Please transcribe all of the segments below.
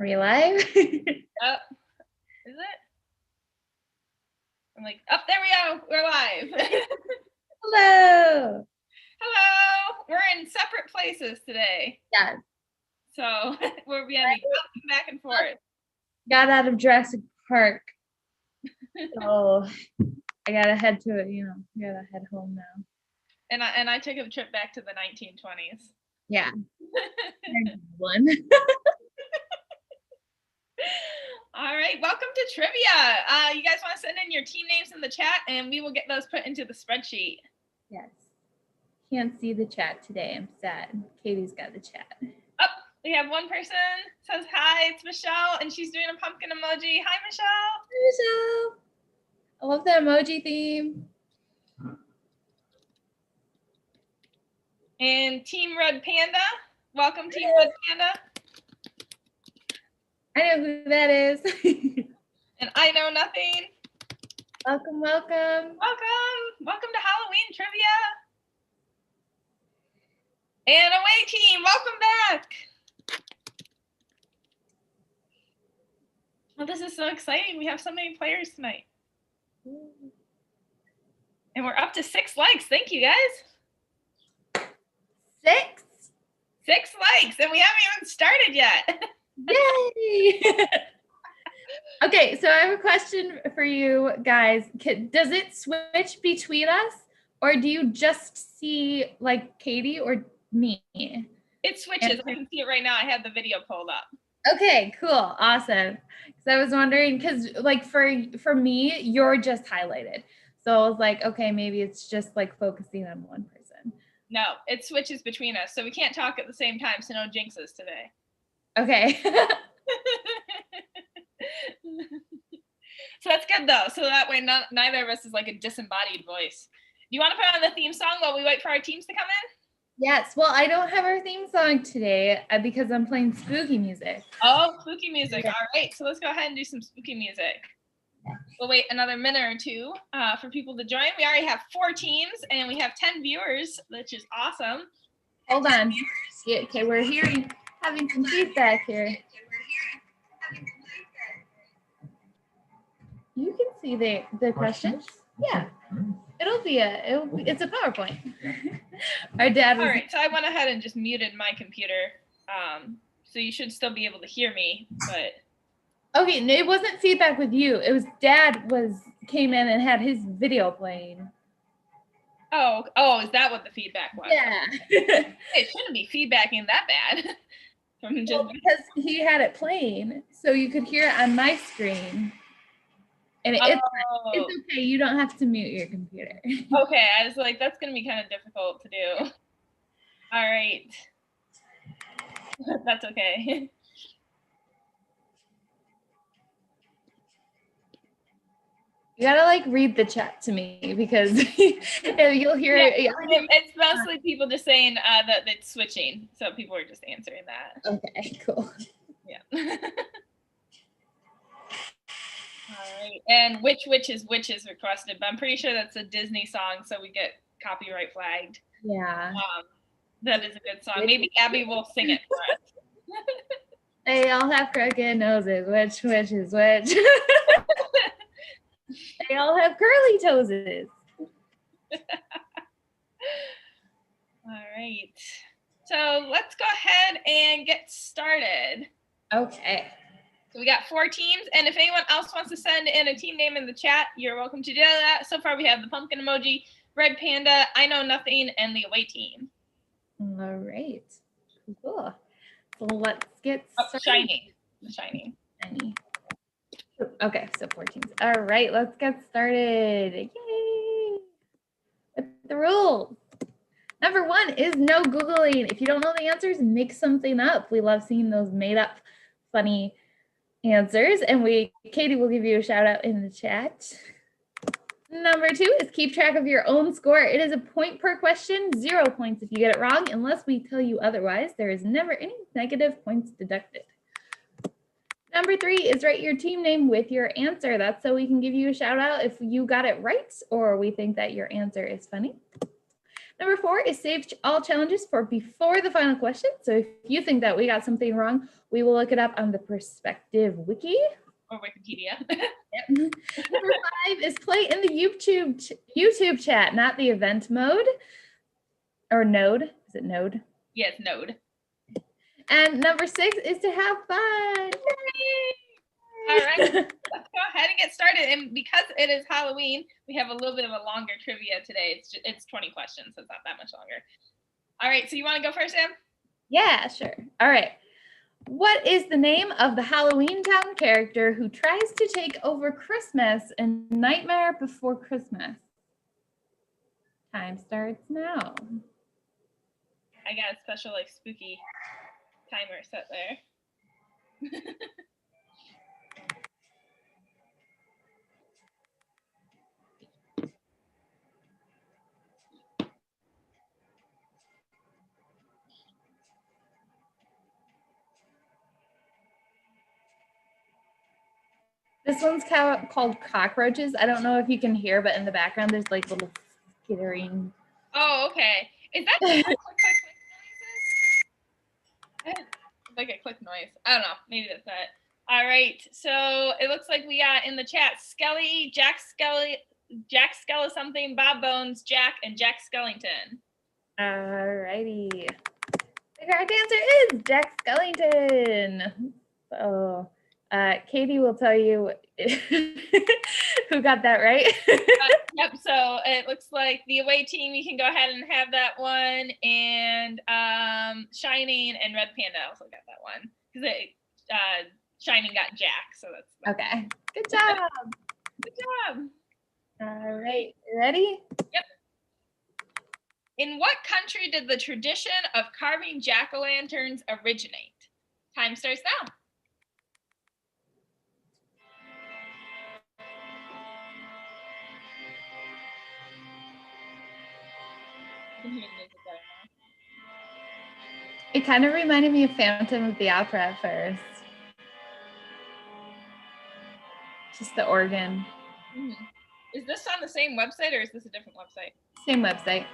Are you live? Is it? I'm like, oh, there we go. We're live. Hello. Hello. We're in separate places today. Yeah. So we're going back and forth. Got out of Jurassic Park. So I gotta head to it, gotta head home now. And I took a trip back to the 1920s. Yeah. One. All right, welcome to trivia. You guys want to send in your team names in the chat and we will get those put into the spreadsheet. Yes. Can't see the chat today. I'm sad. Katie's got the chat. Oh, we have one person says hi, it's Michelle, and she's doing a pumpkin emoji. Hi, Michelle. Hi, Michelle. I love the emoji theme. And Team Red Panda. Welcome, Team Red Panda. I know who that is. And I know nothing. Welcome, welcome. Welcome to Halloween trivia. And away team, welcome back. Well, this is so exciting. We have so many players tonight. And we're up to 6 likes. Thank you, guys. 6? 6 likes, and we haven't even started yet. Yay! Okay, so I have a question for you guys. Does it switch between us, or do you just see like Katie or me? It switches. I can see it right now. I have the video pulled up. Okay, cool, awesome. Because I was wondering, because like for me, you're just highlighted. So I was like, okay, maybe it's just like focusing on one person. No, it switches between us, so we can't talk at the same time. So no jinxes today. Okay. So that's good though. So that way neither of us is like a disembodied voice. Do you want to put on the theme song while we wait for our teams to come in? Yes. Well, I don't have our theme song today because I'm playing spooky music. Oh, spooky music. All right. So let's go ahead and do some spooky music. We'll wait another minute or two for people to join. We already have 4 teams and we have 10 viewers, which is awesome. Hold on. Yeah, okay, we're having some feedback here. You can see the questions. Yeah. It's a PowerPoint. Our dad was. All right, so I went ahead and just muted my computer. So you should still be able to hear me, but. Okay, no, it wasn't feedback with you. It was Dad came in and had his video playing. Oh, is that what the feedback was? Yeah. It shouldn't be feedbacking that bad. Because he had it playing, so you could hear it on my screen. And it's okay. You don't have to mute your computer. Okay, I was like, that's going to be kind of difficult to do. All right. That's okay. You gotta like read the chat to me because you'll hear it. It's mostly people just saying that it's switching. So people are just answering that. Okay, cool. Yeah. All right. And which is requested, but I'm pretty sure that's a Disney song, so we get copyright flagged. Yeah. That is a good song. Maybe Abbie will sing it for us. They all have crooked noses. Which is which? They all have curly toeses. All right. So let's go ahead and get started. Okay. So we got 4 teams, and if anyone else wants to send in a team name in the chat, you're welcome to do that. So far we have the pumpkin emoji, Red Panda, I Know Nothing, and the away team. All right. Cool. So let's get started. Shining. Okay, so 4 teams. All right, let's get started. Yay! With the rules. Number 1 is no Googling. If you don't know the answers, make something up. We love seeing those made up, funny answers. And Katie will give you a shout out in the chat. Number 2 is keep track of your own score. It is a point per question, 0 points if you get it wrong. Unless we tell you otherwise, there is never any negative points deducted. Number 3 is write your team name with your answer. That's so we can give you a shout out if you got it right or we think that your answer is funny. Number 4 is save all challenges for before the final question. So if you think that we got something wrong, we will look it up on the Perspective Wiki. Or Wikipedia. Yep. Number 5 is play in the YouTube chat, not the event mode. Or node. Is it node? Yes, node. And number 6 is to have fun. Yay! All right, let's go ahead and get started. And because it is Halloween, we have a little bit of a longer trivia today. It's 20 questions, so it's not that much longer. All right, so you want to go first, Sam? Yeah, sure. All right. What is the name of the Halloween Town character who tries to take over Christmas in Nightmare Before Christmas? Time starts now. I got a special, like, spooky timer set there. This one's called Cockroaches. I don't know if you can hear, but in the background there's like little skittering. Oh, okay. Is that click, click, click noises? Like a click noise. I don't know. Maybe that's not it. All right. So it looks like we got in the chat Skelly, Jack Skella something, Bob Bones, Jack, and Jack Skellington. All righty. The correct answer is Jack Skellington. Oh. Katie will tell you who got that right. Yep, so it looks like the away team, you can go ahead and have that one. And Shining and Red Panda also got that one. Because Shining got Jack, so that's okay. Good job. Good job. All right, ready? Yep. In what country did the tradition of carving jack-o'-lanterns originate? Time starts now. It kind of reminded me of Phantom of the Opera at first. Just the organ. Mm-hmm. Is this on the same website or is this a different website? Same website.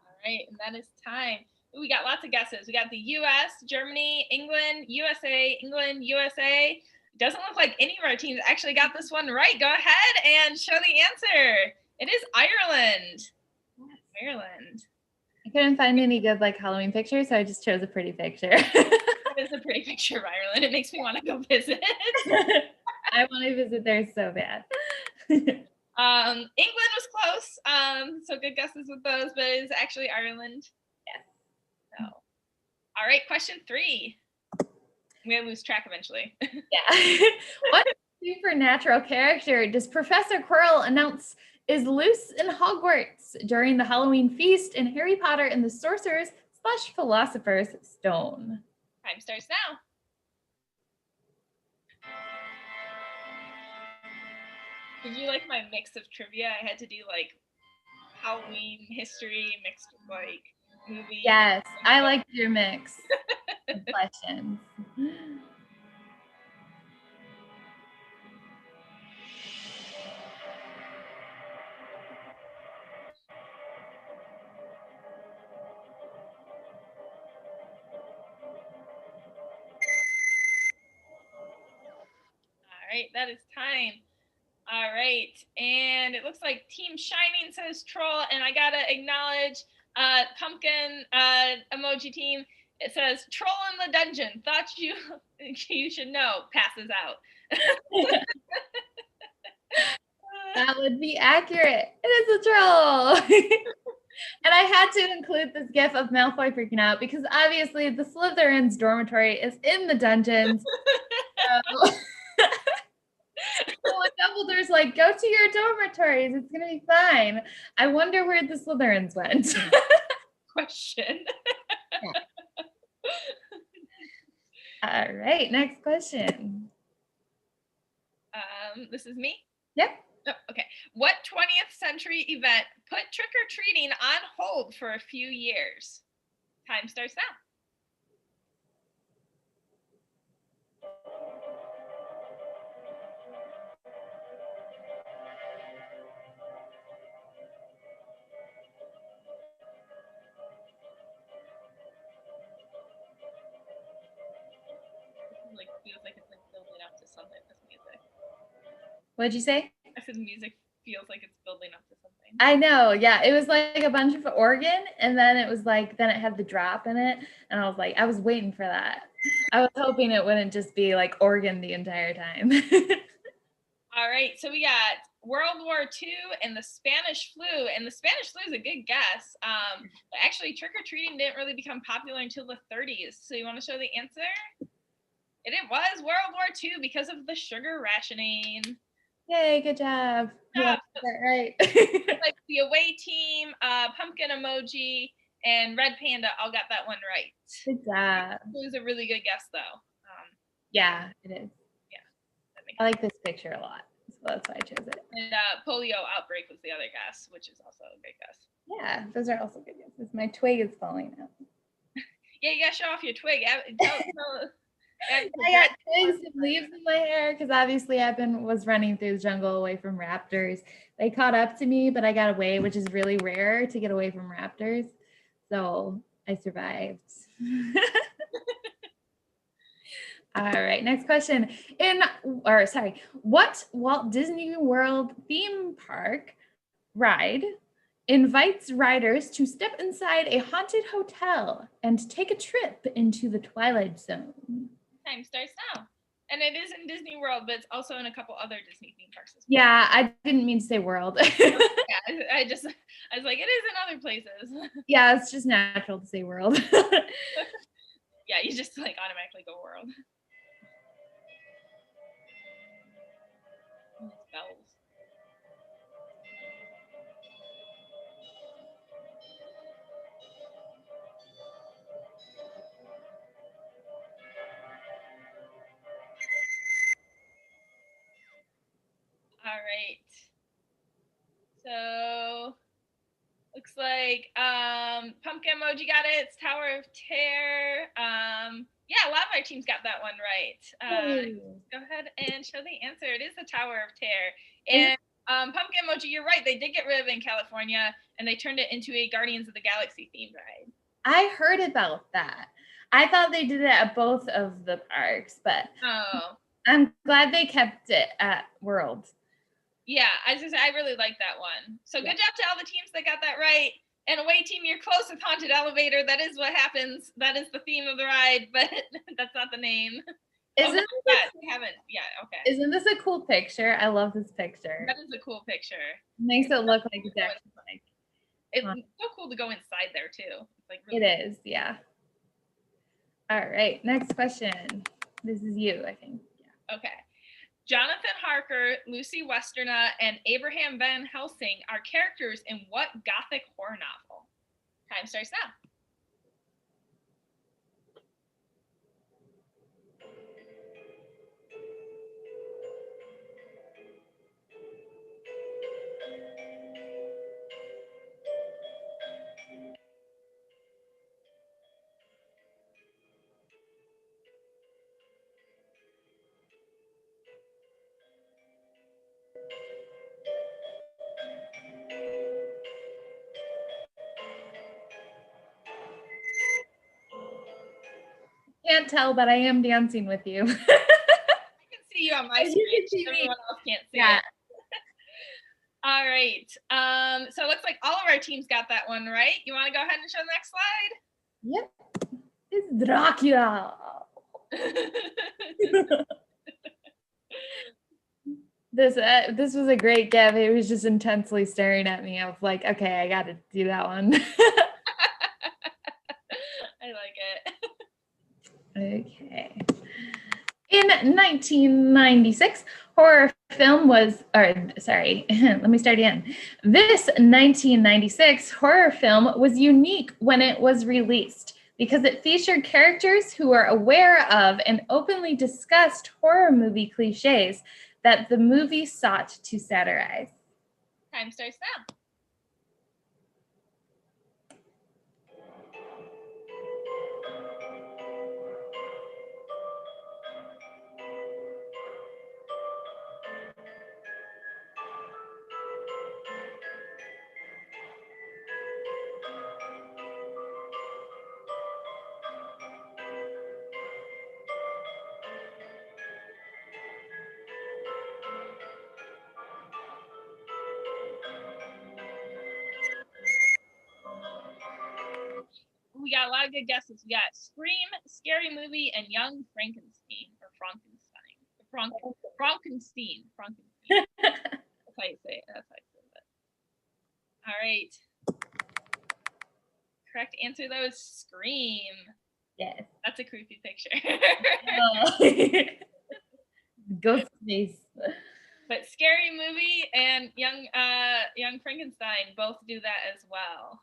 All right, and that is time. We got lots of guesses. We got the US, Germany, England, USA, England, USA. Doesn't look like any of our teams actually got this one right. Go ahead and show the answer. It is Ireland. Yes, Ireland. I couldn't find any good like Halloween pictures, so I just chose a pretty picture. That is a pretty picture of Ireland. It makes me want to go visit. I want to visit there so bad. England was close. So good guesses with those, but it's actually Ireland. Yes. So, all right, question 3. I'm gonna lose track eventually. Yeah. What supernatural character does Professor Guirrell announce is loose in Hogwarts during the Halloween feast in Harry Potter and the Sorcerer's / Philosopher's Stone? Time starts now. Did you like my mix of trivia? I had to do like Halloween history mixed with like movies. Yes, I liked your mix of questions. All right, that is time. All right, and it looks like Team Shining says troll, and I gotta acknowledge pumpkin emoji team. It says troll in the dungeon. Thought you should know. Passes out. That would be accurate. It is a troll. And I had to include this gif of Malfoy freaking out because obviously the Slytherin's dormitory is in the dungeons. So Dumbledore's like, go to your dormitories. It's going to be fine. I wonder where the Slytherins went. Question. All right, next question. This is me? Yep. Oh, okay. What 20th century event put trick-or-treating on hold for a few years? Time starts now. feels like it's like building up to something. This music. What'd you say? I said the music feels like it's building up to something. I know. Yeah. It was like a bunch of organ, and then it was like, then it had the drop in it. And I was like, I was waiting for that. I was hoping it wouldn't just be like organ the entire time. All right. So we got World War II and the Spanish flu. And the Spanish flu is a good guess. But actually, trick-or-treating didn't really become popular until the 30s. So you want to show the answer? And it was World War II because of the sugar rationing. Yay, good job. Yeah, that right. like the away team, pumpkin emoji, and red panda all got that one right. Good job. It was a really good guess, though. Yeah, it is. Yeah, I like this picture a lot, so that's why I chose it. And polio outbreak was the other guess, which is also a good guess. Yeah, those are also good guesses. My twig is falling out. Yeah, you gotta show off your twig. I got twigs and leaves in my hair because obviously I was running through the jungle away from raptors. They caught up to me, but I got away, which is really rare to get away from raptors. So I survived. All right, next question. What Walt Disney World theme park ride invites riders to step inside a haunted hotel and take a trip into the Twilight Zone? Time starts now. And it is in Disney World, but it's also in a couple other Disney theme parks as well. Yeah, I didn't mean to say world. Yeah, I was like, it is in other places. Yeah, it's just natural to say world. Yeah, you just like automatically go world. Bells. All right. So looks like pumpkin emoji got it. It's Tower of Terror. Yeah, a lot of our teams got that one right. Go ahead and show the answer. It is the Tower of Terror. And pumpkin emoji, you're right. They did get rid of it in California, and they turned it into a Guardians of the Galaxy themed ride. I heard about that. I thought they did it at both of the parks, but I'm glad they kept it at World. Yeah, I really like that one. So good job to all the teams that got that right. And away team, you're close with Haunted Elevator. That is what happens. That is the theme of the ride, but that's not the name. Isn't Isn't this a cool picture? I love this picture. That is a cool picture. Makes it look like it's actually like. It's so cool to go inside there too. It's like really it is, yeah. All right, next question. This is you, I think. Yeah. Okay. Jonathan Harker, Lucy Westenra, and Abraham Van Helsing are characters in what Gothic horror novel? Time starts now. Can't tell, but I am dancing with you. I can see you on my screen. Everyone else can't see it. All right. So it looks like all of our teams got that one right. You want to go ahead and show the next slide? Yep. It's Dracula. This was a great gift. It was just intensely staring at me. I was like, okay, I got to do that one. I like it. Okay. In 1996, horror film was, let me start again. This 1996 horror film was unique when it was released because it featured characters who were aware of and openly discussed horror movie cliches that the movie sought to satirize. Time starts now. got a lot of good guesses. We got Scream, Scary Movie, and Young Frankenstein, or Frankenstein. Frankenstein. That's how you say it. That's how you say it. All right. Correct answer though is Scream. Yes. That's a creepy picture. Ghost face. But Scary Movie and Young Frankenstein both do that as well.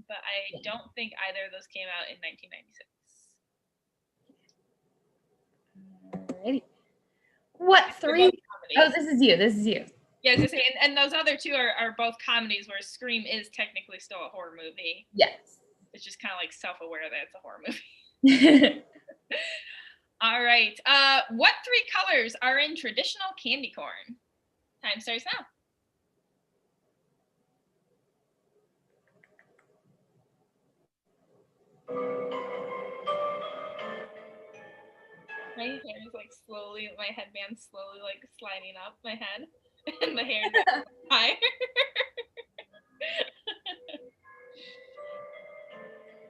But I don't think either of those came out in 1996. Alrighty. What three? Oh, this is you. Yeah, I was just saying, and those other two are both comedies, where Scream is technically still a horror movie. Yes. It's just kind of like self-aware that it's a horror movie. All right. What three colors are in traditional candy corn? Time starts now. My hair is like slowly, my headband's slowly like sliding up my head, and the hair is higher.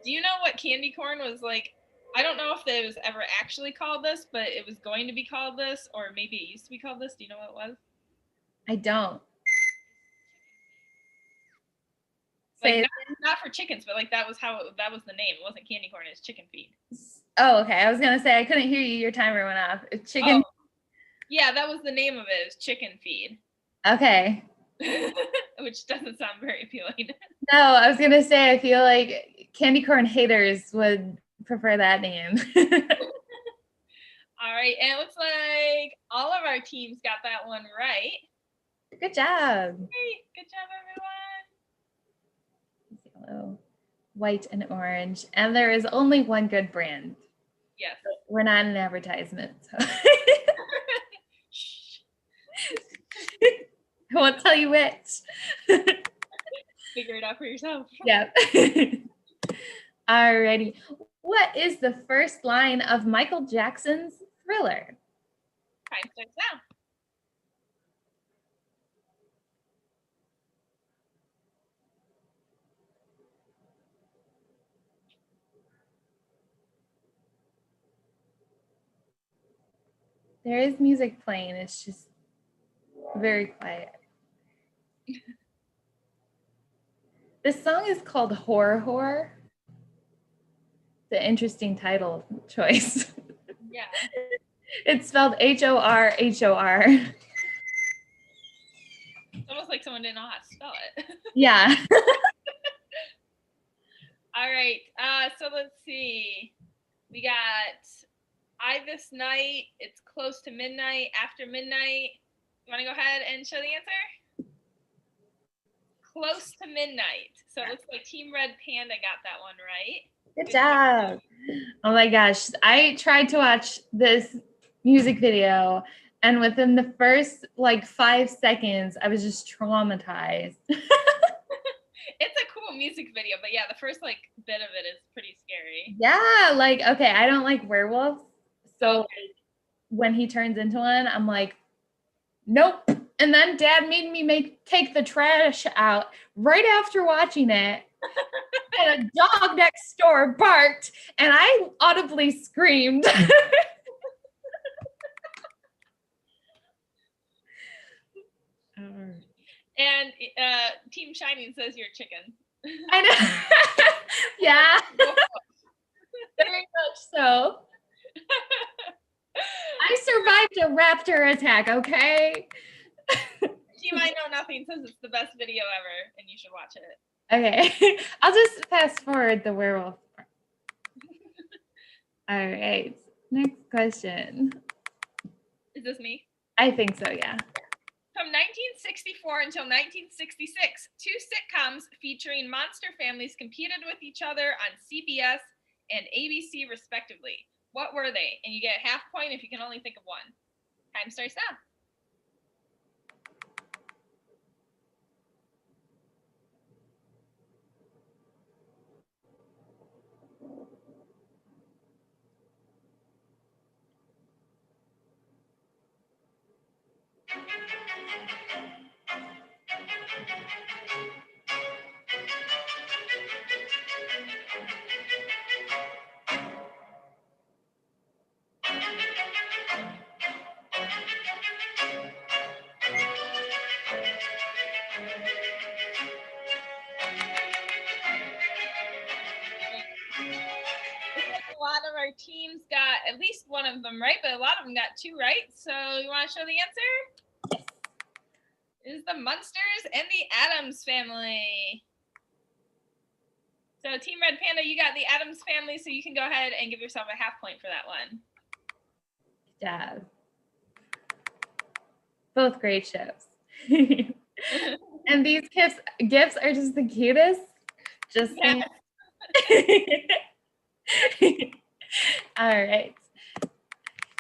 Do you know what candy corn was like? I don't know if it was ever actually called this, but it was going to be called this, or maybe it used to be called this. Do you know what it was? I don't. Like not for chickens, but like that was the name. It wasn't candy corn, it's chicken feed. Oh, okay. I was gonna say I couldn't hear you. Your timer went off. It's chicken. Oh, yeah, that was the name of it. It was chicken feed. Okay. Which doesn't sound very appealing. No, I was gonna say I feel like candy corn haters would prefer that name. All right, and it looks like all of our teams got that one right. Good job. Great. Good job, everyone. Yellow, white, and orange. And there is only one good brand. Yes. We're not an advertisement. So. I won't tell you which. Figure it out for yourself. Yep. Alrighty. What is the first line of Michael Jackson's Thriller? Time starts now. There is music playing. It's just very quiet. This song is called Horror. It's an interesting title choice. Yeah. It's spelled Horhor. It's almost like someone didn't know how to spell it. Yeah. All right. So let's see. We got I This Night. It's close to midnight. After midnight. You want to go ahead and show the answer? Close to midnight. So it looks like Team Red Panda got that one right. Good job. Oh my gosh. I tried to watch this music video, and within the first like 5 seconds, I was just traumatized. It's a cool music video, but yeah, the first like bit of it is pretty scary. Yeah, like, okay, I don't like werewolves. So like, when he turns into one, I'm like, nope. And then Dad made me take the trash out right after watching it. And a dog next door barked, and I audibly screamed. And Team Shining says you're chicken. I know. Yeah. Very much so. I survived a raptor attack, okay? Team I Know Nothing says it's the best video ever, and you should watch it. Okay. I'll just fast forward the werewolf part. All right. Next question. Is this me? I think so, yeah. From 1964 until 1966, 2 sitcoms featuring monster families competed with each other on CBS and ABC respectively. What were they? And you get a half point if you can only think of one. Time starts now. teams got at least one of them right, but a lot of them got 2 right. So you want to show the answer? Yes. It is the Munsters and the Addams Family. So Team Red Panda, you got the Addams Family, so you can go ahead and give yourself a half point for that one. Yeah. Both great shows. And these gifts are just the cutest. Just saying. All right.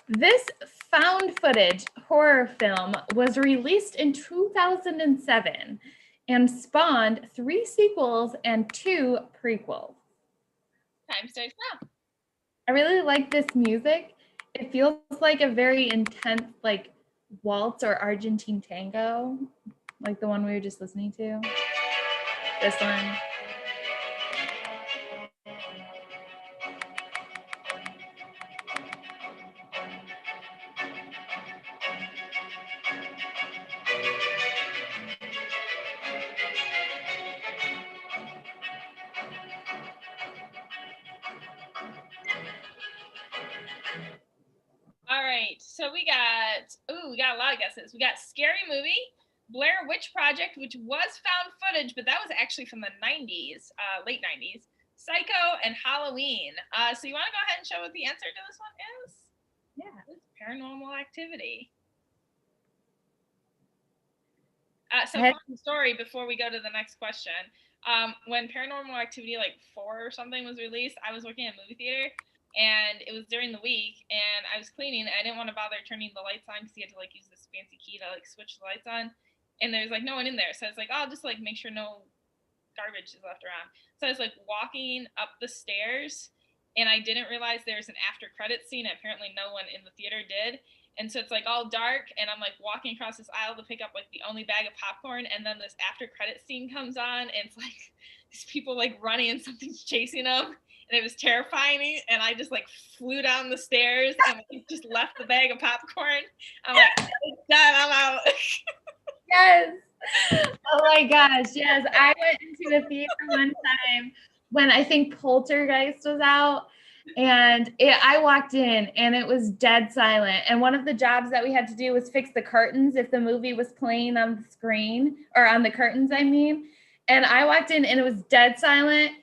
This found footage horror film was released in 2007 and spawned 3 sequels and 2 prequels. Time starts now. I really like this music. It feels like a very intense, like waltz or Argentine tango, like the one we were just listening to. This one. All right, so we got a lot of guesses. We got Scary Movie, Blair Witch Project, which was found footage, but that was actually from the 90s, late 90s, Psycho, and Halloween. So you want to go ahead and show what the answer to this one is? Yeah. It's Paranormal Activity. So fun story before we go to the next question. When Paranormal Activity like 4 or something was released, I was working at a movie theater, and it was during the week, and I was cleaning, and I didn't want to bother turning the lights on because you had to like use this fancy key to like switch the lights on, and there's like no one in there, so I was like, oh, I'll just like make sure no garbage is left around. So I was like walking up the stairs, and I didn't realize there's an after credit scene. Apparently no one in the theater did. And so it's like all dark, and I'm like walking across this aisle to pick up like the only bag of popcorn, and then this after credit scene comes on, and it's like these people like running and something's chasing them, and it was terrifying. And I just like flew down the stairs and like, just left the bag of popcorn. I'm like, it's done, I'm out. Yes. Oh my gosh. Yes. I went into the theater one time when I think Poltergeist was out, and I walked in and it was dead silent. And one of the jobs that we had to do was fix the curtains if the movie was playing on the screen, or on the curtains, I mean. And I walked in and it was dead silent,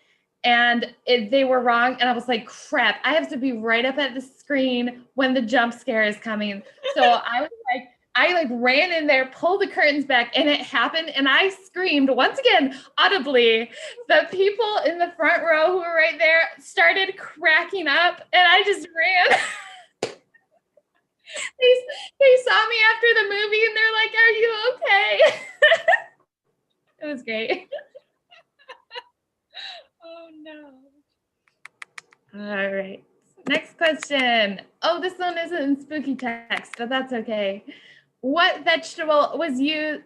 and they were wrong. And I was like, crap, I have to be right up at the screen when the jump scare is coming. So I ran in there, pulled the curtains back, and it happened. And I screamed once again, audibly. The people in the front row who were right there started cracking up, and I just ran. They saw me after the movie, and they're like, are you okay? It was great. Oh no. All right. Next question. Oh, this one isn't in spooky text, but that's okay. What vegetable was used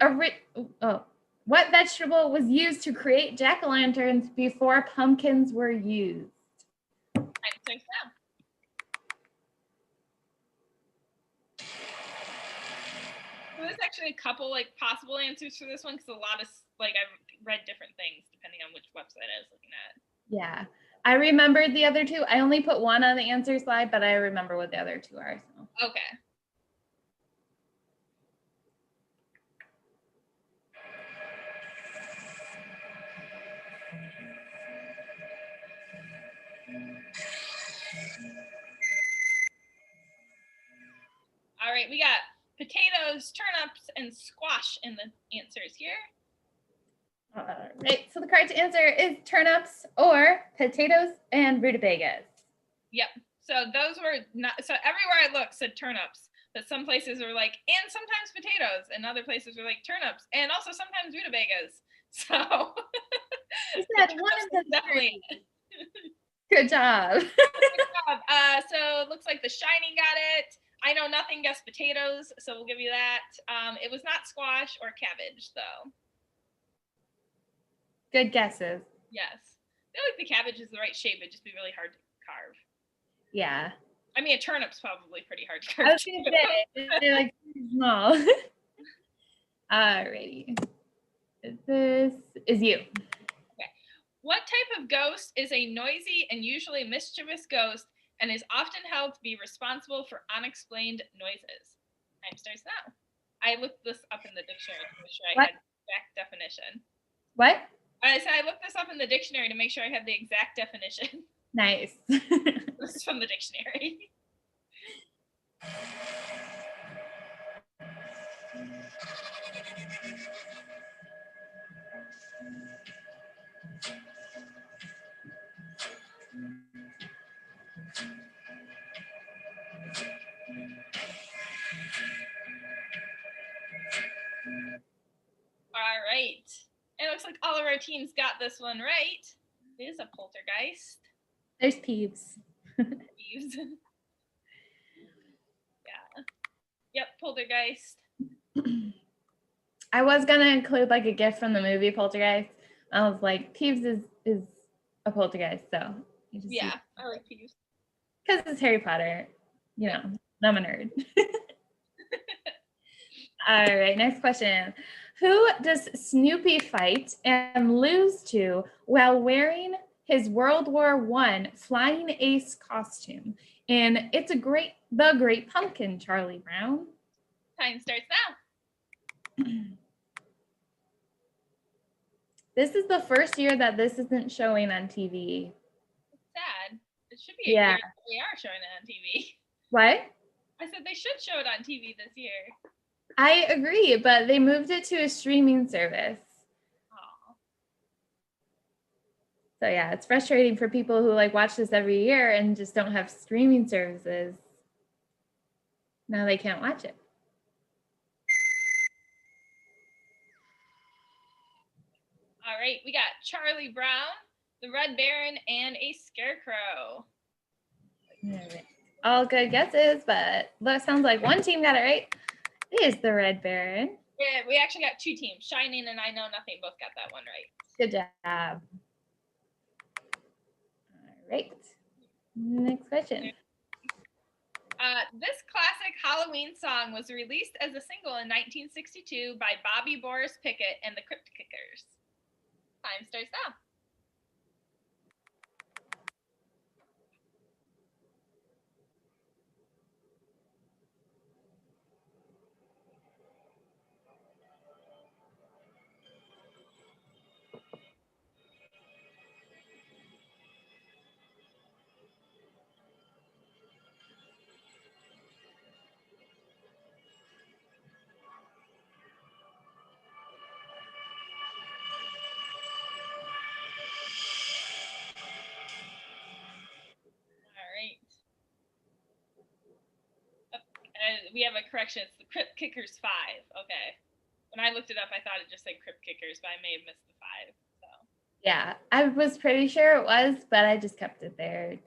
to create jack-o'-lanterns before pumpkins were used? Time starts now. So there's actually a couple like possible answers for this one, because a lot of like I've read different things depending on which website I was looking at. Yeah, I remembered the other 2. I only put one on the answer slide, but I remember what the other 2 are. So. Okay. All right, we got potatoes, turnips, and squash in the answers here. All right, so the correct answer is turnips or potatoes and rutabagas. Yep. So those were not. So everywhere I looked said turnips, but some places were like, and sometimes potatoes, and other places were like turnips, and also sometimes rutabagas. So you said one of them definitely. Good job. Good job. So it looks like The Shining got it. I Know Nothing guessed potatoes, so we'll give you that. It was not squash or cabbage, though. Good guesses. Yes. I feel like the cabbage is the right shape. It'd just be really hard to carve. Yeah. I mean, a turnip's probably pretty hard to carve. I was going to say, they're like small. Alrighty. This is you. Okay. What type of ghost is a noisy and usually mischievous ghost and is often held to be responsible for unexplained noises. Time starts now. I looked this up in the dictionary to make sure I had the exact definition. What? I said I looked this up in the dictionary to make sure I had the exact definition. Nice. This is from the dictionary. All right. It looks like all of our teams got this one right. It is a poltergeist. There's Peeves. Peeves. Yeah. Yep, poltergeist. I was gonna include like a gift from the movie Poltergeist. I was like, Peeves is a poltergeist, so yeah, I like Peeves. Because it's Harry Potter, you know, I'm a nerd. All right, next question. Who does Snoopy fight and lose to while wearing his World War I flying ace costume in The Great Pumpkin, Charlie Brown? Time starts now. This is the first year that this isn't showing on TV. It's sad. It should be a year that they are showing it on TV. What? I said they should show it on TV this year. I agree, but they moved it to a streaming service. Aww. So yeah, it's frustrating for people who like watch this every year and just don't have streaming services. Now they can't watch it. All right, we got Charlie Brown, the Red Baron, and a Scarecrow. All good guesses, but that sounds like one team got it right. It is the Red Baron. Yeah, we actually got two teams. Shining and I Know Nothing both got that one right. Good job. All right. Next question. This classic Halloween song was released as a single in 1962 by Bobby Boris Pickett and the Crypt Kickers. Time starts now. We have a correction. It's the Crypt Kickers 5. Okay. When I looked it up, I thought it just said Crypt Kickers, but I may have missed the 5. So. Yeah, I was pretty sure it was, but I just kept it there.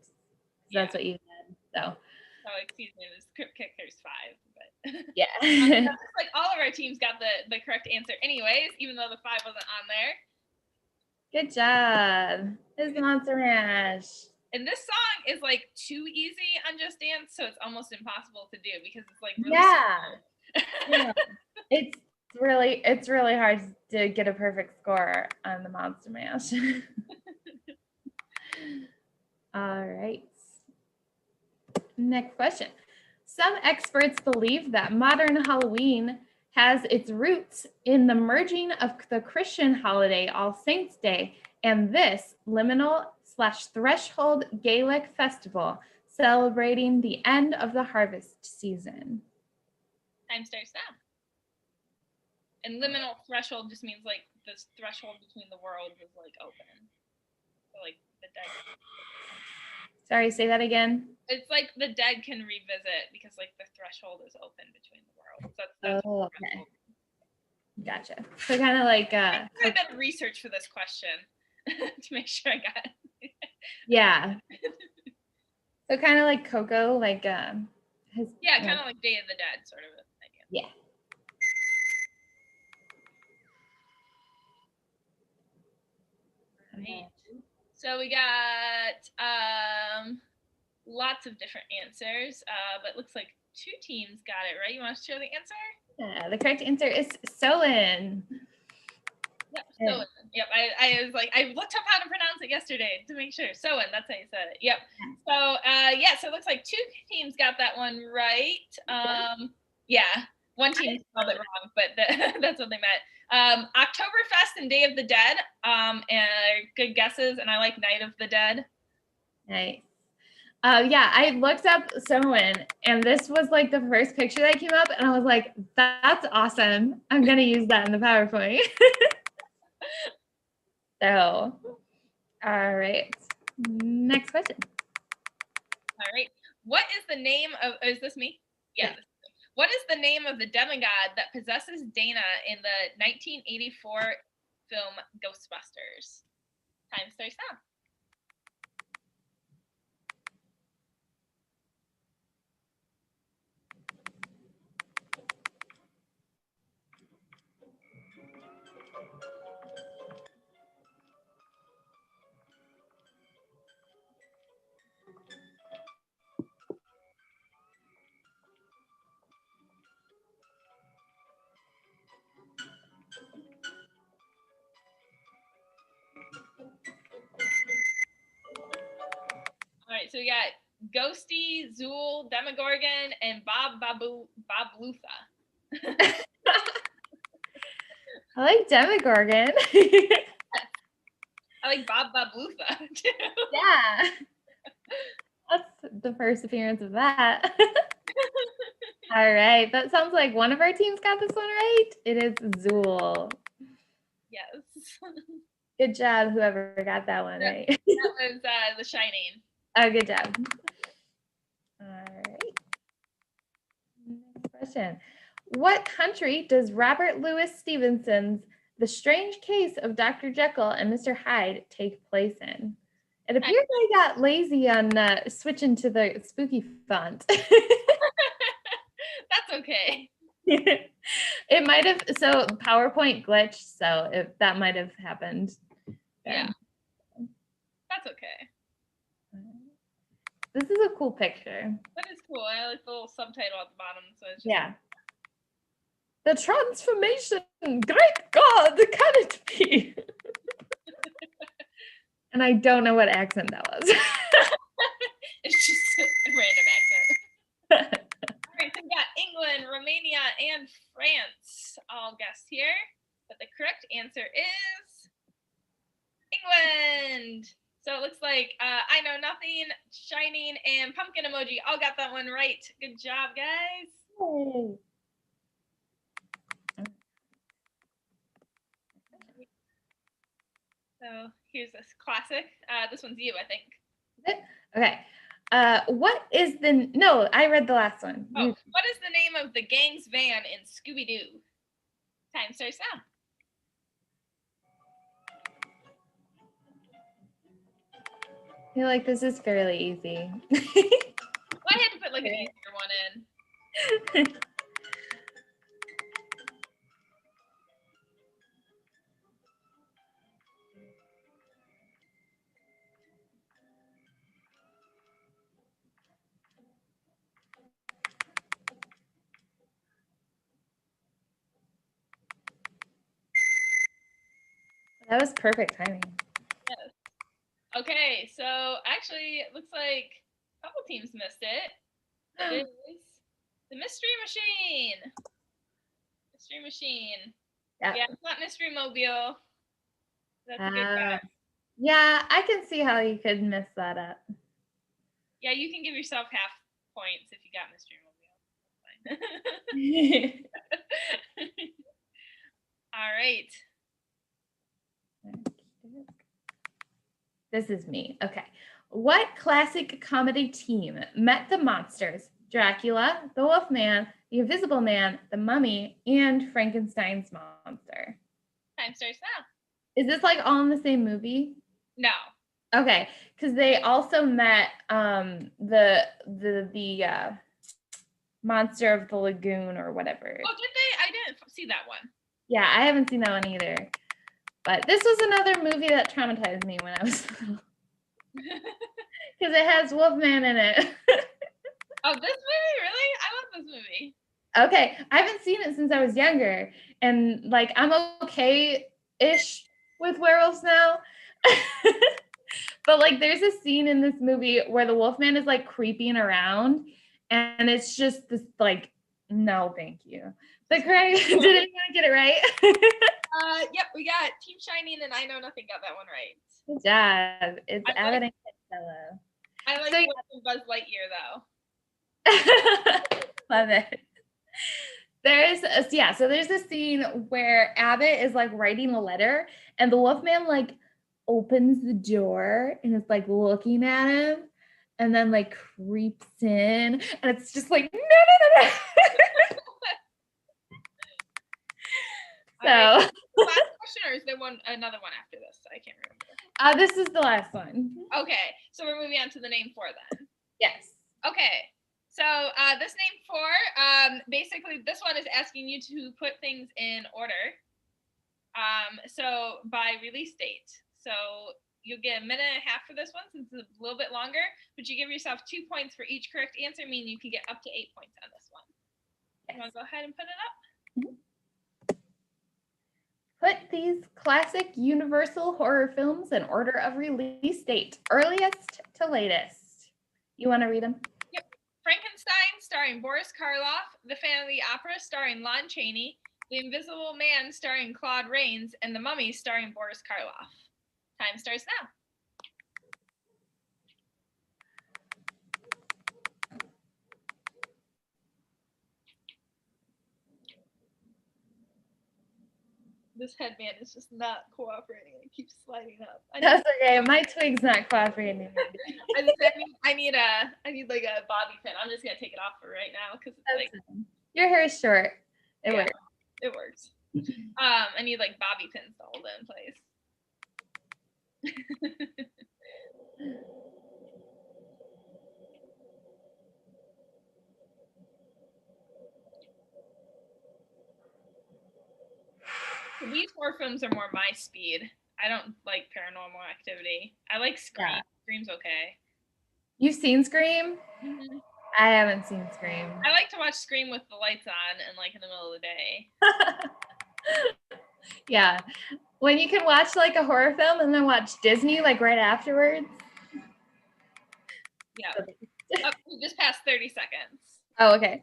That's what you said. So. Oh, excuse me. It was Crypt Kickers 5. But yeah. Like all of our teams got the correct answer, anyways, even though the 5 wasn't on there. Good job. It's Monster Mash. And this song is like too easy on Just Dance, so it's almost impossible to do because it's like really yeah. It's really hard to get a perfect score on the Monster Mash. All right. Next question. Some experts believe that modern Halloween has its roots in the merging of the Christian holiday All Saints' Day and this liminal/threshold Gaelic festival celebrating the end of the harvest season. Time starts now. And liminal threshold just means like this threshold between the worlds is like open. So like the dead. Sorry, say that again. It's like the dead can revisit because like the threshold is open between the worlds. That's okay. Gotcha. So kind of like I did research for this question to make sure I got it. Yeah. So kind of like Coco, like kind of like Day of the Dead sort of idea. Yeah. Right. So we got lots of different answers, but it looks like 2 teams got it right. You want to share the answer? Yeah, the correct answer is Soen. Yep, Soen. Yep, I was like, I looked up how to pronounce it yesterday to make sure. Soen, that's how you said it. Yep. So yeah, so it looks like 2 teams got that one right. Yeah, one team spelled it wrong, but that's what they meant. Oktoberfest and Day of the Dead, and good guesses, and I like Night of the Dead. Nice. Yeah, I looked up Soen, and this was like the first picture that came up, and I was like, that's awesome. I'm going to use that in the PowerPoint. So, all right. Next question. All right. What is the name of, is this me? Yeah. What is the name of the demigod that possesses Dana in the 1984 film Ghostbusters? Time starts now. All right, so we got Ghosty, Zool, Demogorgon, and Bob-Lutha. I like Demogorgon. I like Bob-Lutha too. Yeah. That's the first appearance of that. All right. That sounds like one of our teams got this one right. It is Zool. Yes. Good job, whoever got that one right. That was The Shining. Oh, good job. All right. Next question. What country does Robert Louis Stevenson's The Strange Case of Dr. Jekyll and Mr. Hyde take place in? It appears I got lazy on switching to the spooky font. That's okay. It might have, so PowerPoint glitched, so that might have happened. Yeah. That's okay. This is a cool picture. That is cool. I like the little subtitle at the bottom. So it's just... Yeah. The transformation, great God, can it be? And I don't know what accent that was. It's just a random accent. All right, so we got England, Romania, and France all guessed here. But the correct answer is England. So it looks like I Know Nothing, Shining, and Pumpkin Emoji all got that one right. Good job, guys. Yay. So here's this classic. This one's you, I think. Okay. What is the, no, I read the last one. Oh, what is the name of the gang's van in Scooby Doo? Time starts now. I feel like this is fairly easy. Well, I had to put like an easier one in. That was perfect timing. Yes. Okay, so actually, it looks like a couple teams missed it. It is the Mystery Machine. Mystery Machine. Yeah, it's not Mystery Mobile. That's a good guess. Yeah, I can see how you could mess that up. Yeah, you can give yourself half points if you got Mystery Mobile. All right. This is me. Okay. What classic comedy team met the monsters? Dracula, the Wolfman, the Invisible Man, the Mummy, and Frankenstein's monster. Time starts now. Is this like all in the same movie? No. Okay, because they also met the monster of the lagoon or whatever. Oh, did they? I didn't see that one. Yeah, I haven't seen that one either. But this was another movie that traumatized me when I was little. Because it has Wolfman in it. Oh, this movie? Really? I love this movie. Okay, I haven't seen it since I was younger. And like, I'm okay-ish with werewolves now. But like there's a scene in this movie where the Wolfman is like creeping around and it's just this like, no, thank you. But Craig, did anyone get it right? Yep, we got Team Shining and I Know Nothing got that one right. Good job. It's Abbott and Costello. I like So, Buzz Lightyear though. Love it. There's a scene where Abbott is like writing a letter and the Wolfman like opens the door and is like looking at him and then like creeps in and it's just like no. So last question, or is there another one after this? I can't remember. This is the last one. Okay, so we're moving on to the name for then. Yes. Okay, so this name for basically this one is asking you to put things in order. So by release date. So you'll get a minute and a half for this one since it's a little bit longer, but you give yourself 2 points for each correct answer, meaning you can get up to 8 points on this one. Yes. You want to go ahead and put it up? Mm-hmm. Put these classic Universal horror films in order of release date, earliest to latest. You want to read them? Yep. Frankenstein, starring Boris Karloff. The Phantom of the Opera, starring Lon Chaney. The Invisible Man, starring Claude Rains. And The Mummy, starring Boris Karloff. Time starts now. This headband is just not cooperating. It keeps sliding up. That's okay. My twig's not cooperating. I need like a bobby pin. I'm just gonna take it off for right now because it's like your hair is short. It works. It works. I need like bobby pins to hold it in place. These horror films are more my speed. I don't like Paranormal Activity. I like Scream. Yeah. Scream's okay. You've seen Scream? Mm-hmm. I haven't seen Scream. I like to watch Scream with the lights on and like in the middle of the day. Yeah. When you can watch like a horror film and then watch Disney like right afterwards. Yeah. We just passed 30 seconds. Oh, okay.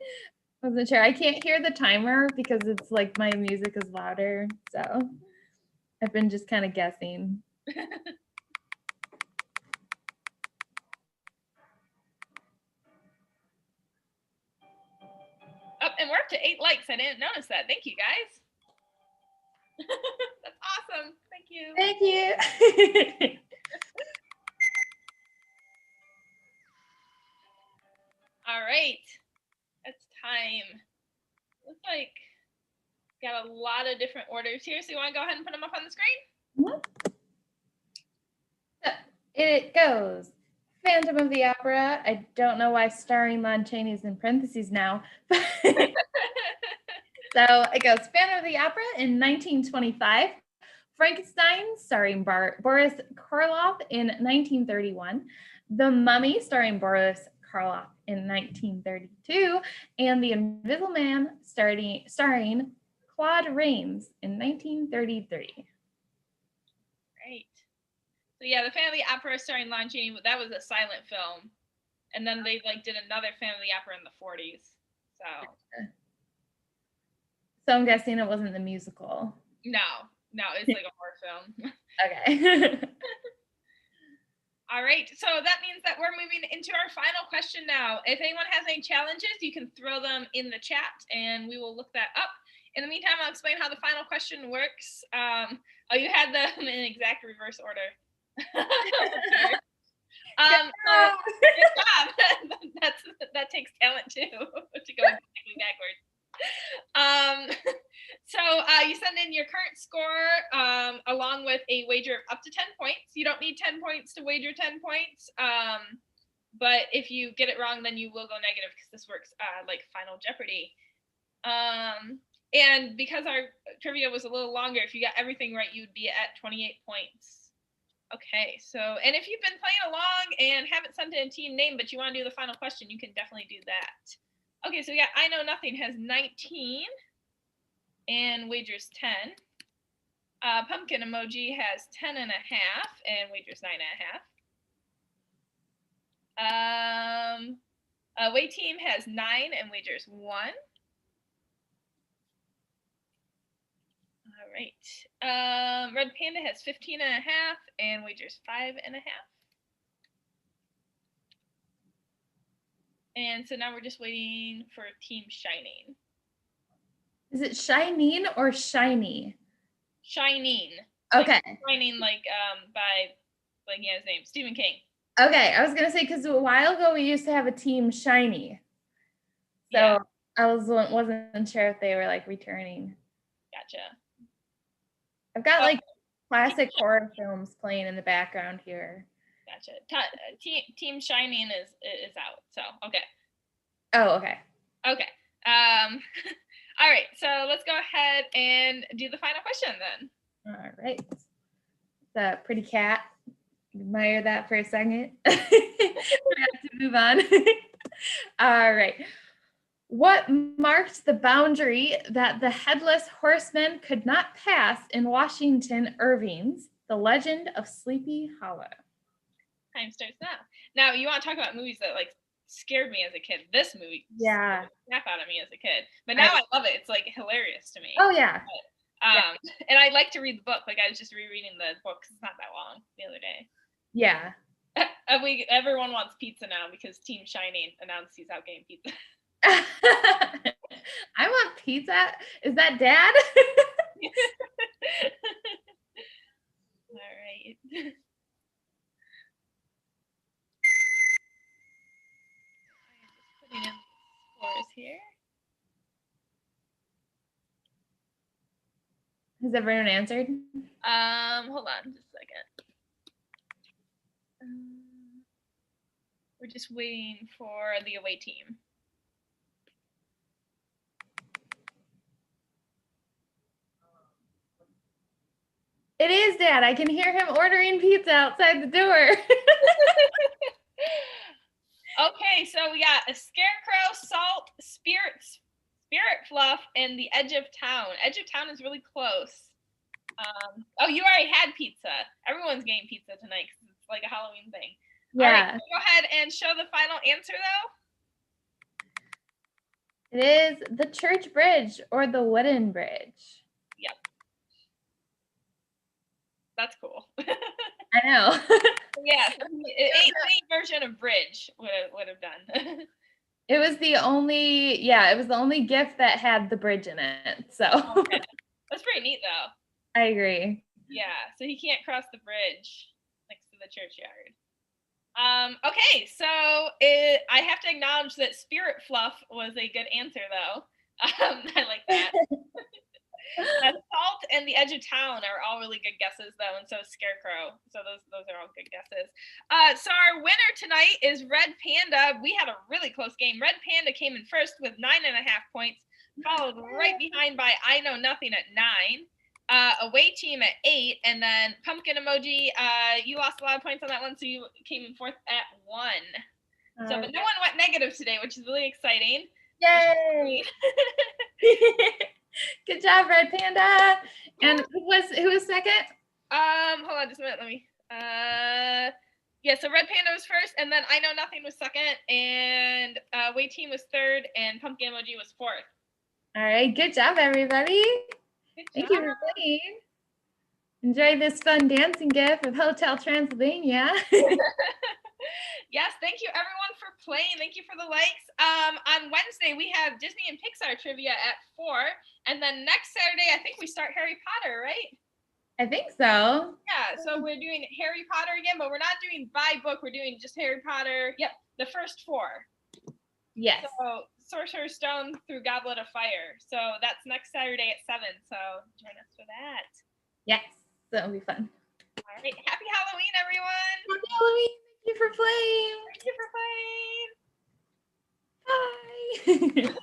I wasn't sure. I can't hear the timer because it's like my music is louder. So I've been just kind of guessing. Oh, and we're up to 8 likes. I didn't notice that. Thank you, guys. That's awesome. Thank you. Thank you. All right. It's time. Looks like got a lot of different orders here. So you want to go ahead and put them up on the screen? It goes Phantom of the Opera. I don't know why starring Lon Chaney's in parentheses now. So it goes Phantom of the Opera in 1925. Frankenstein, starring Boris Karloff in 1931. The Mummy, starring Boris Karloff in 1932. And The Invisible Man, starring Claude Rains in 1933. Right. So yeah, the Phantom of the Opera starring Lon Chaney, that was a silent film. And then they like did another Phantom of the Opera in the 40s. So I'm guessing it wasn't the musical. No, it's like a horror film. Okay. All right, so that means that we're moving into our final question now. If anyone has any challenges, you can throw them in the chat and we will look that up. In the meantime, I'll explain how the final question works. You had them in exact reverse order. So good job. That takes talent too, to go exactly backwards. So you send in your current score along with a wager of up to 10 points. You don't need 10 points to wager 10 points. But if you get it wrong, then you will go negative because this works like Final Jeopardy. And because our trivia was a little longer, if you got everything right, you'd be at 28 points. Okay, so, and if you've been playing along and haven't sent in a team name, but you want to do the final question, you can definitely do that. Okay, so we got I Know Nothing has 19 and wagers 10. Pumpkin emoji has 10 and a half and wagers 9 and a half. Away team has 9 and wagers 1. All right. Red Panda has 15 and a half and wagers 5 and a half. And so now we're just waiting for Team Shining. Is it Shining or Shiny? Shining. Okay. Like Shining, like by his name, Stephen King. Okay, I was gonna say because a while ago we used to have a Team Shiny, so yeah. I wasn't sure if they were like returning. Gotcha. I've got like classic horror films playing in the background here. Gotcha. Team Shining is out. So okay. Oh, okay. Okay. All right. So let's go ahead and do the final question then. All right. The pretty cat. Admire that for a second. We have to move on. All right. What marked the boundary that the Headless Horseman could not pass in Washington Irving's The Legend of Sleepy Hollow? Time starts now. Now, you want to talk about movies that like scared me as a kid. This movie scared the crap out of me as a kid. But now I love it. It's like hilarious to me. Oh, yeah. But, and I like to read the book. Like I was just rereading the book because it's not that long the other day. Yeah. Everyone wants pizza now because Team Shining announced he's out getting pizza. I want pizza. Is that Dad? All right. I'm just putting in the scores here. Has everyone answered? Hold on just a second. We're just waiting for the away team. It is Dad. I can hear him ordering pizza outside the door. Okay, so we got a scarecrow, salt, spirit fluff, and the edge of town. Edge of town is really close. Oh, you already had pizza. Everyone's getting pizza tonight because it's like a Halloween thing. Yeah. All right, go ahead and show the final answer, though. It is the church bridge or the wooden bridge. Yep. That's cool. I know. Yeah, any version of bridge would have done. It was the only gift that had the bridge in it. So okay. That's pretty neat, though. I agree. Yeah, so he can't cross the bridge next to the churchyard. Okay, so I have to acknowledge that Spirit Fluff was a good answer, though. I like that. Salt and the Edge of Town are all really good guesses, though, and so is Scarecrow. So those are all good guesses. So our winner tonight is Red Panda. We had a really close game. Red Panda came in first with 9.5 points, followed right behind by I Know Nothing at 9. Away team at 8, and then Pumpkin Emoji, you lost a lot of points on that one, so you came in fourth at 1. So, but no one went negative today, which is really exciting. Yay! Good job, Red Panda. And who was second? Hold on just a minute. Let me. Yeah, so Red Panda was first, and then I Know Nothing was second, and Away team was third, and Pumpkin Emoji was fourth. All right, good job, everybody. Thank you for playing. Enjoy this fun dancing gift of Hotel Transylvania. Yes, thank you everyone for playing. Thank you for the likes. On Wednesday, we have Disney and Pixar trivia at 4. And then next Saturday, I think we start Harry Potter, right? I think so. Yeah, so we're doing Harry Potter again, but we're not doing by book. We're doing just Harry Potter. Yep, the first 4. Yes. So Sorcerer's Stone through Goblet of Fire. So that's next Saturday at 7. So join us for that. Yes, that'll be fun. All right. Happy Halloween, everyone. Happy Halloween. Thank you for playing. Thank you for playing. Bye.